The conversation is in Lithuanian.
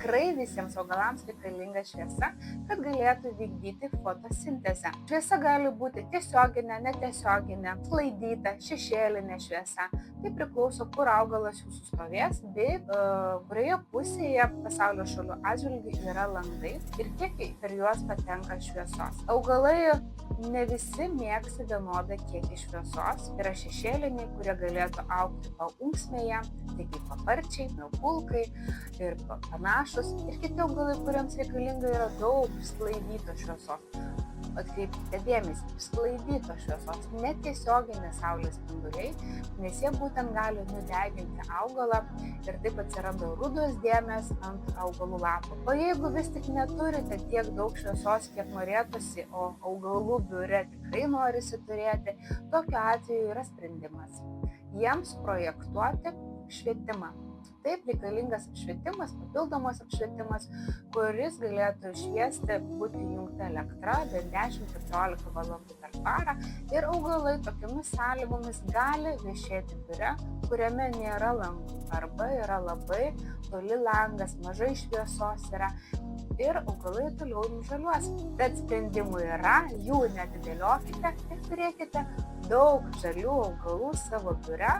Tikrai visiems augalams reikalinga šviesa, kad galėtų vykdyti fotosintezę. Šviesa gali būti tiesioginė, netiesioginė, sklaidyta, šešėlinė šviesa. Tai priklauso, kur augalas jūsų stovės, bei kurioje pusėje pasaulio šalių atžvilgių yra langai ir kiek per juos patenka šviesos. Augalai ne visi mėgsta vienodą kiekį šviesos. Yra šešėliniai, kurie galėtų augti paunksmėje, tai kaip paparčiai, milpulkai ir panašus. Ir kiti augalai, kuriems reikalinga yra daug sklaidytos šviesos. Atkreipkite dėmesį, sklaidytos šviesos, netiesioginės saulės spinduliai, nes jie būtent gali nudeginti augalą ir taip atsiranda rudos dėmės ant augalų lapų. O jeigu vis tik neturite tiek daug šviesos, kiek norėtųsi, o augalų biure tikrai norisi turėti, tokiu atveju yra sprendimas jiems projektuoti švietimą. Taip reikalingas apšvietimas, papildomas apšvietimas, kuris galėtų šviesti, būti įjungta elektra bent 10-14 valandų per parą ir augalai tokiamis sąlygomis gali viešėti biure, kuriame nėra langų arba yra labai toli langas, mažai šviesos yra ir augalai toliau žaliuos. Tad sprendimų yra, jų neatidėliokite ir turėkite daug žalių augalų savo biure,